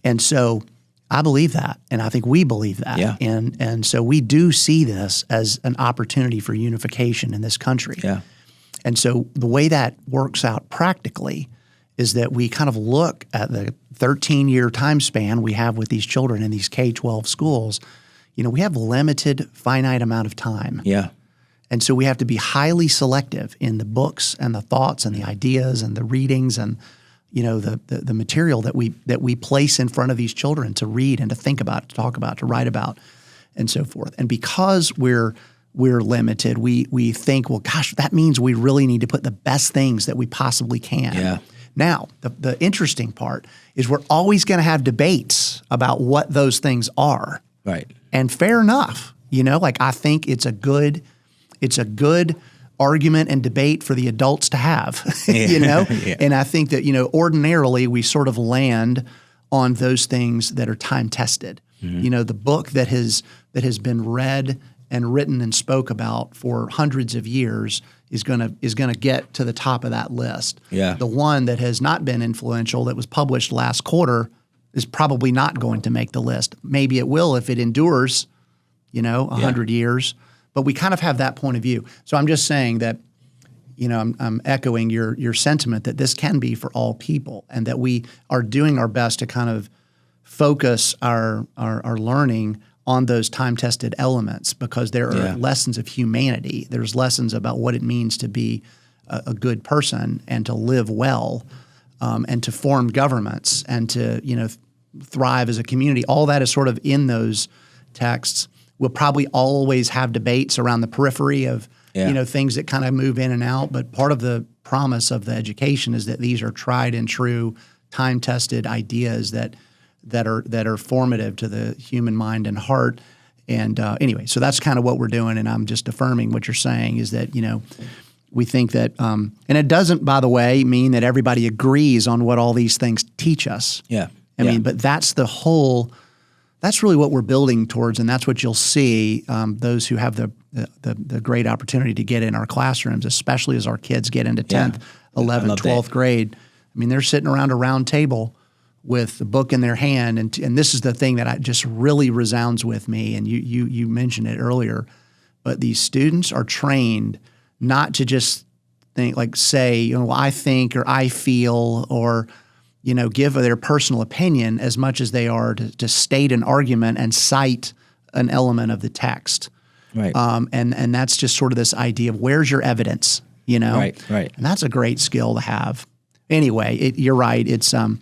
And so I believe that, and I think we believe that. Yeah. And so we do see this as an opportunity for unification in this country. Yeah. And so the way that works out practically is that we kind of look at the 13-year time span we have with these children in these K-12 schools. We have limited, finite amount of time. Yeah. And so we have to be highly selective in the books and the thoughts and the ideas and the readings and the material that we place in front of these children to read and to think about, to talk about, to write about, and so forth. And because we're we're limited. We think, well, gosh, that means we really need to put the best things that we possibly can. Yeah. Now, the interesting part is we're always going to have debates about what those things are. Right. And fair enough. Like I think it's a good argument and debate for the adults to have, Yeah. And I think that, ordinarily we sort of land on those things that are time tested. Mm-hmm. The book that has been read and written and spoke about for hundreds of years is gonna get to the top of that list. Yeah. The one that has not been influential, that was published last quarter, is probably not going to make the list. Maybe it will if it endures, 100 years. But we kind of have that point of view. So I'm just saying that, I'm echoing your sentiment that this can be for all people, and that we are doing our best to kind of focus our learning on those time-tested elements, because there are lessons of humanity. There's lessons about what it means to be a good person and to live well, and to form governments and to thrive as a community. All that is sort of in those texts. We'll probably always have debates around the periphery of things that kind of move in and out. But part of the promise of the education is that these are tried and true, time-tested ideas that are formative to the human mind and heart. And anyway, so that's kind of what we're doing. And I'm just affirming what you're saying is that, we think that, and it doesn't, by the way, mean that everybody agrees on what all these things teach us. Yeah. I mean, but that's really what we're building towards. And that's what you'll see, those who have the great opportunity to get in our classrooms, especially as our kids get into 10th, 11th, 12th grade. I mean, they're sitting around a round table with the book in their hand, and this is the thing that just really resounds with me, and you mentioned it earlier, but these students are trained not to just think, like say, I think or I feel, or give their personal opinion, as much as they are to state an argument and cite an element of the text. Right. And that's just sort of this idea of where's your evidence, Right. And that's a great skill to have. Anyway, you're right. It's in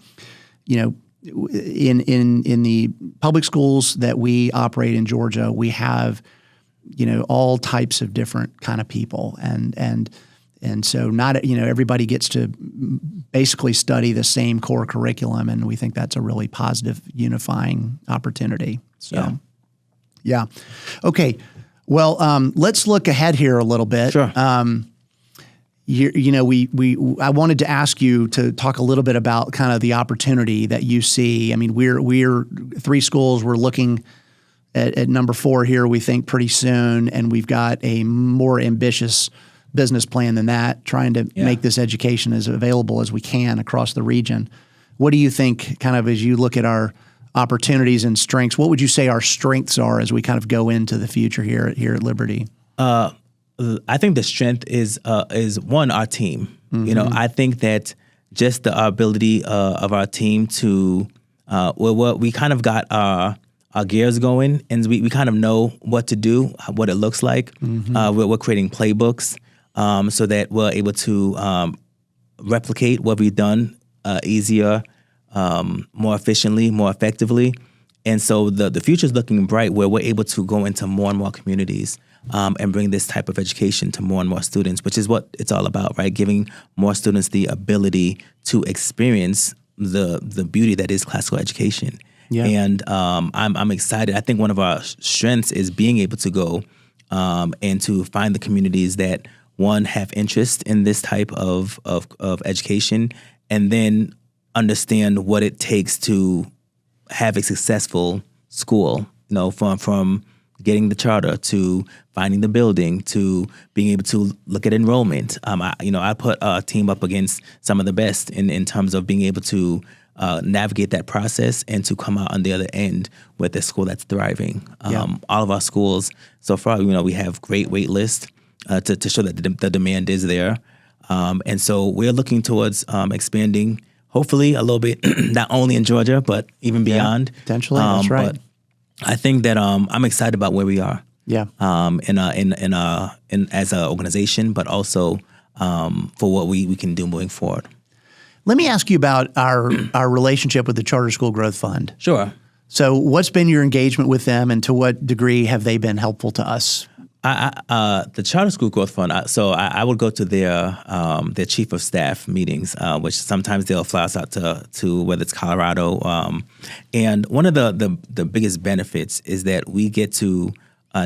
the public schools that we operate in Georgia, we have, all types of different kind of people, and so not everybody gets to basically study the same core curriculum, and we think that's a really positive unifying opportunity. So, yeah. Okay. Well, let's look ahead here a little bit. Sure. I wanted to ask you to talk a little bit about kind of the opportunity that you see. I mean, we're 3 schools. We're looking at number 4 here, we think, pretty soon, and we've got a more ambitious business plan than that, trying to make this education as available as we can across the region. What do you think, kind of as you look at our opportunities and strengths, what would you say our strengths are as we kind of go into the future here at Liberty? I think the strength is one, our team. Mm-hmm. I think that just the ability of our team to we kind of got our gears going, and we kind of know what to do, what it looks like. Mm-hmm. We're creating playbooks so that we're able to replicate what we've done easier, more efficiently, more effectively. And so the future is looking bright, where we're able to go into more and more communities and bring this type of education to more and more students, which is what it's all about, right? Giving more students the ability to experience the beauty that is classical education. Yeah. And I'm excited. I think one of our strengths is being able to go and to find the communities that, one, have interest in this type of education, and then understand what it takes to have a successful school, from getting the charter to finding the building to being able to look at enrollment. I put a team up against some of the best in terms of being able to navigate that process and to come out on the other end with a school that's thriving. All of our schools so far, we have great wait lists to show that the demand is there. And so we're looking towards expanding, hopefully a little bit, not only in Georgia, but even beyond. Potentially, that's right. But I think that I'm excited about where we are. Yeah. In as an organization, but also for what we can do moving forward. Let me ask you about our relationship with the Charter School Growth Fund. Sure. So what's been your engagement with them, and to what degree have they been helpful to us? The Charter School Growth Fund. So I would go to their chief of staff meetings, which sometimes they'll fly us out to whether it's Colorado. And one of the biggest benefits is that we get to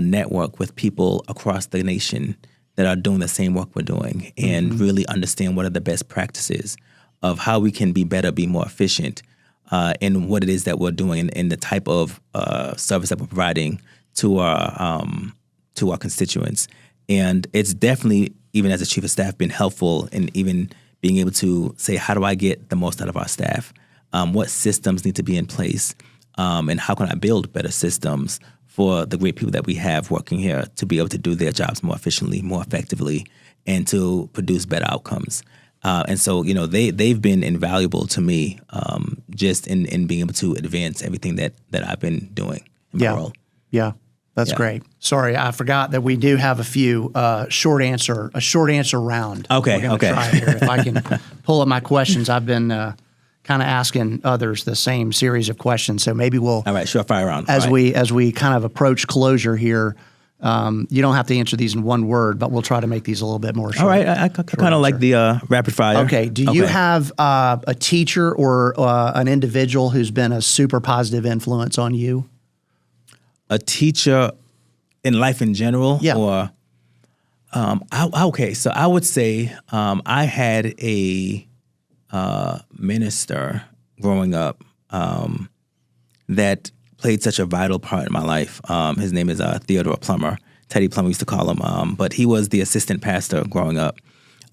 network with people across the nation that are doing the same work we're doing, and really understand what are the best practices of how we can be better, be more efficient in what it is that we're doing, and the type of service that we're providing to our constituents. And it's definitely, even as a chief of staff, been helpful in even being able to say, how do I get the most out of our staff? What systems need to be in place? And how can I build better systems for the great people that we have working here to be able to do their jobs more efficiently, more effectively, and to produce better outcomes? And so, they've been invaluable to me, just in being able to advance everything that I've been doing in my role. Yeah. That's great. Sorry, I forgot that we do have a few short answer round. Okay. We're gonna try here. If I can pull up my questions, I've been kind of asking others the same series of questions. So maybe we'll. All right, sure, fire around. As we kind of approach closure here, you don't have to answer these in one word, but we'll try to make these a little bit more short. All right, I kind of like the rapid fire. Okay. Do you have a teacher or an individual who's been a super positive influence on you? A teacher in life in general? Yeah. Or, so I would say I had a minister growing up that played such a vital part in my life. His name is Theodore Plummer. Teddy Plummer used to call him. But he was the assistant pastor growing up.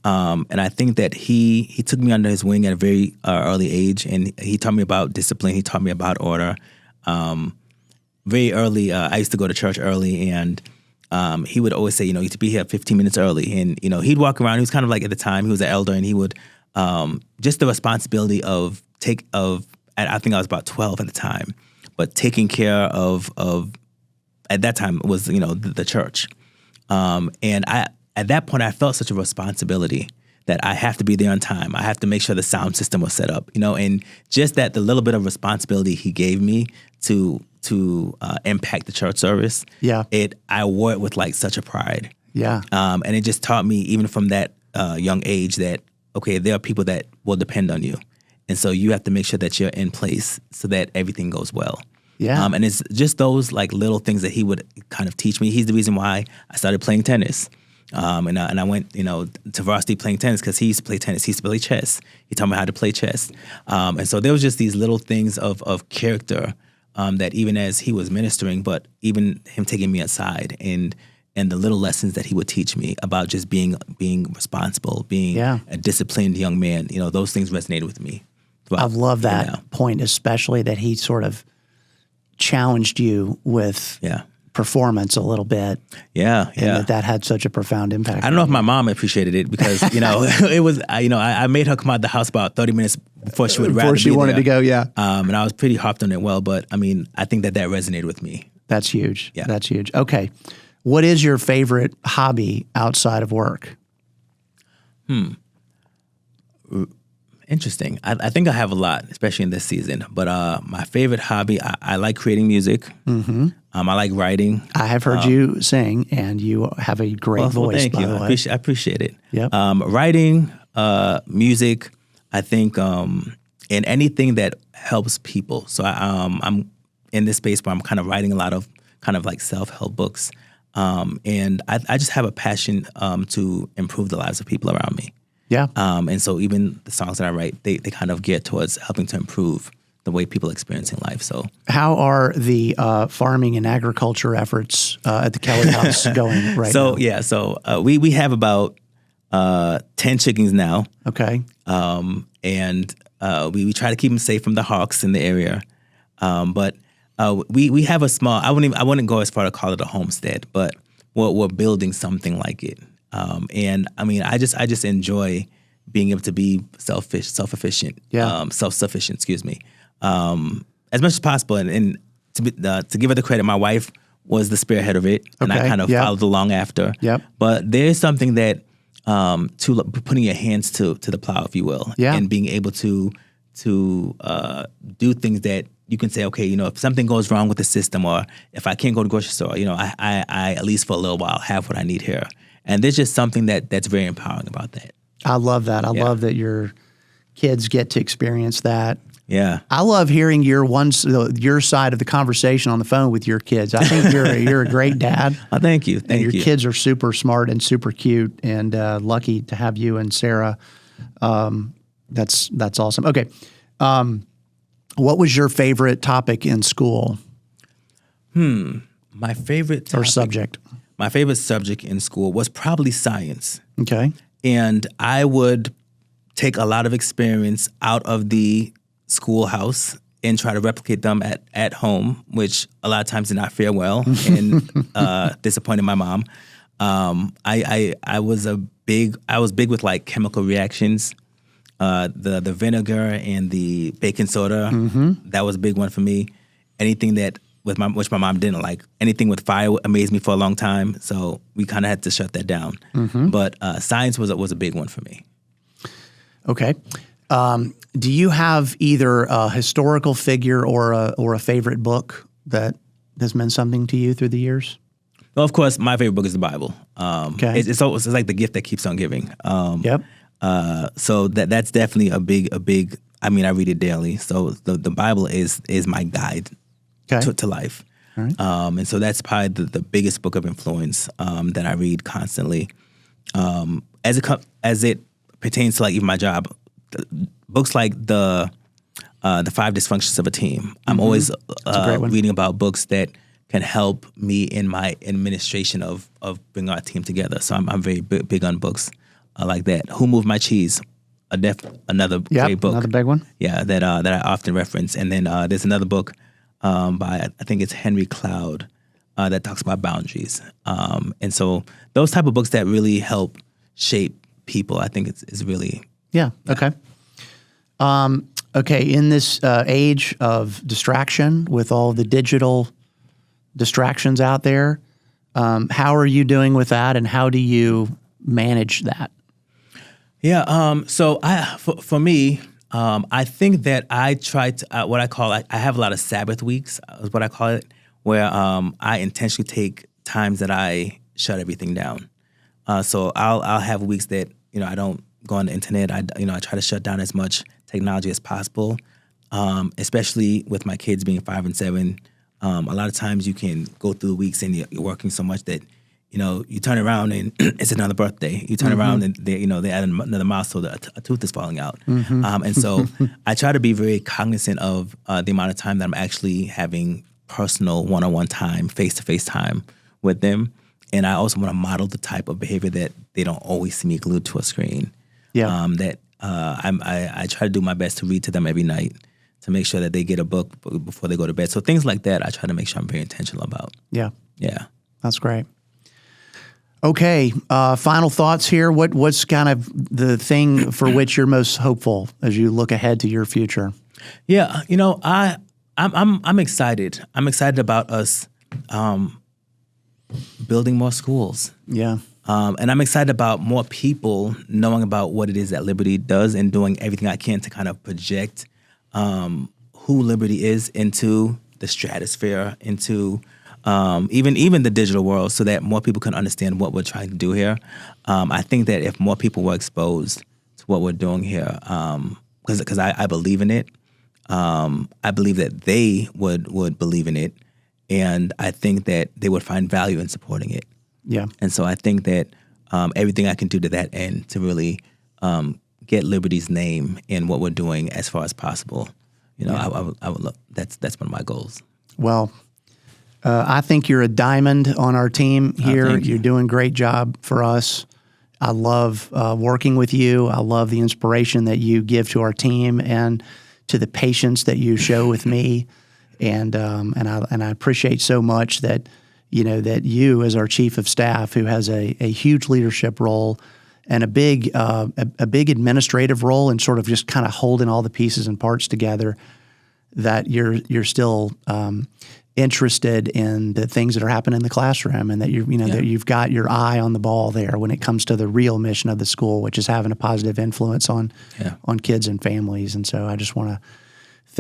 And I think that he took me under his wing at a very early age, and he taught me about discipline. He taught me about order. Very early, I used to go to church early, and he would always say, you have to be here 15 minutes early. And, he'd walk around. He was kind of like, at the time, he was an elder, and he would, just the responsibility I think I was about 12 at the time, but taking care of at that time, was, the church. And at that point, I felt such a responsibility that I have to be there on time. I have to make sure the sound system was set up, and just that the little bit of responsibility he gave me to impact the church service. Yeah. I wore it with like such a pride. Yeah. And it just taught me, even from that young age, that, okay, there are people that will depend on you. And so you have to make sure that you're in place so that everything goes well. Yeah. And it's just those like little things that he would kind of teach me. He's the reason why I started playing tennis. And I went, to varsity playing tennis because he used to play tennis. He used to play chess. He taught me how to play chess. And so there was just these little things of character that even as he was ministering, but even him taking me aside and the little lessons that he would teach me about just being responsible, being a disciplined young man, those things resonated with me. I love that point, especially that he sort of challenged you with performance a little bit. Yeah, and that had such a profound impact. I don't know if my mom appreciated it because, it was, I made her come out of the house about 30 minutes before she would rather be there. Wanted to go, yeah. And I was pretty hopped on it but I think that resonated with me. That's huge. Yeah. That's huge. Okay. What is your favorite hobby outside of work? Interesting. I think I have a lot, especially in this season. But my favorite hobby, I like creating music. Mm-hmm. I like writing. I have heard you sing, and you have a great voice. Thank you. By the way. I appreciate it. Yep. Writing, music, I think, and anything that helps people. So I'm in this space where I'm kind of writing a lot of kind of like self-help books. And I just have a passion to improve the lives of people around me. Yeah. And so even the songs that I write, they kind of get towards helping to improve the way people experience in life. So how are the farming and agriculture efforts at the Kelly House going right now? So we have about 10 chickens now. Okay. And we try to keep them safe from the hawks in the area. But we have a small, I wouldn't go as far to call it a homestead, but we're building something like it. And I just enjoy being able to be self-sufficient, excuse me, as much as possible. And to give her the credit, my wife was the spearhead of it, and I kind of followed along after. Yep. But there's something that to putting your hands to the plow, if you will, and being able to do things that you can say, okay, if something goes wrong with the system, or if I can't go to the grocery store, I at least for a little while have what I need here. And there's just something that's very empowering about that. I love that. I love that your kids get to experience that. Yeah. I love hearing your side of the conversation on the phone with your kids. I think you're a great dad. Oh, thank you. And your kids are super smart and super cute, and lucky to have you and Sarah. That's awesome. Okay. What was your favorite topic in school? My favorite topic, or subject? My favorite subject in school was probably science. Okay. And I would take a lot of experience out of the schoolhouse and try to replicate them at home, which a lot of times did not fare well and disappointed my mom. I was big with like chemical reactions. The vinegar and the baking soda, that was a big one for me. Anything which my mom didn't like. Anything with fire amazed me for a long time, so we kind of had to shut that down. But science was a big one for me. Okay. Do you have either a historical figure or a favorite book that has meant something to you through the years? Well, of course, my favorite book is the Bible. Okay. It's like the gift that keeps on giving. Yep. So that's definitely a big. I mean, I read it daily. So the Bible is my guide to life. All right. And so that's probably the biggest book of influence that I read constantly. As it pertains to like even my job, books like the 5 Dysfunctions of a Team. I'm always reading about books that can help me in my administration of bringing our team together. So I'm very big on books like that. Who Moved My Cheese? Another great book. Another big one. Yeah, that I often reference. And then there's another book by I think it's Henry Cloud that talks about boundaries. And so those type of books that really help shape people, I think it's really Okay. Okay. In this age of distraction, with all the digital distractions out there, how are you doing with that, and how do you manage that? Yeah. So for me, I think that I try to what I call I have a lot of Sabbath weeks, is what I call it, where I intentionally take times that I shut everything down. So I'll have weeks that I don't go on the internet. I try to shut down as much technology as possible, especially with my kids being 5 and 7. A lot of times you can go through the weeks and you're working so much that you turn around and it's another birthday. You turn around and they add another milestone, a tooth is falling out. And so I try to be very cognizant of the amount of time that I'm actually having personal one-on-one time, face-to-face time with them. And I also want to model the type of behavior that they don't always see me glued to a screen. Yeah. I try to do my best to read to them every night to make sure that they get a book before they go to bed. So things like that, I try to make sure I'm very intentional about. Yeah. Yeah. That's great. Okay. Final thoughts here. What's kind of the thing for which you're most hopeful as you look ahead to your future? Yeah. I'm excited. I'm excited about us building more schools. Yeah. And I'm excited about more people knowing about what it is that Liberty does and doing everything I can to kind of project who Liberty is into the stratosphere, into even the digital world, so that more people can understand what we're trying to do here. I think that if more people were exposed to what we're doing here, because I believe in it, I believe that they would believe in it, and I think that they would find value in supporting it. Yeah. And so I think that everything I can do to that end to really get Liberty's name in what we're doing as far as possible, I would look. That's one of my goals. Well, I think you're a diamond on our team here. You're doing a great job for us. I love working with you. I love the inspiration that you give to our team and to the patience that you show with me. And I appreciate so much that that you, as our chief of staff, who has a huge leadership role and a big administrative role, and sort of just kind of holding all the pieces and parts together, that you're still interested in the things that are happening in the classroom, and that that you've got your eye on the ball there when it comes to the real mission of the school, which is having a positive influence on kids and families. And so I just want to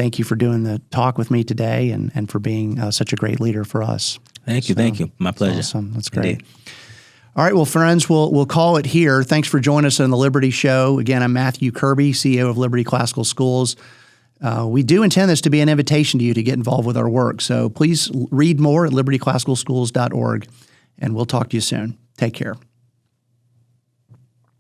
thank you for doing the talk with me today and for being such a great leader for us. Thank you. My pleasure. Awesome. That's great. Indeed. All right, well, friends, we'll call it here. Thanks for joining us on the Liberty Show. Again, I'm Matthew Kirby, CEO of Liberty Classical Schools. We do intend this to be an invitation to you to get involved with our work. So please read more at libertyclassicalschools.org, and we'll talk to you soon. Take care.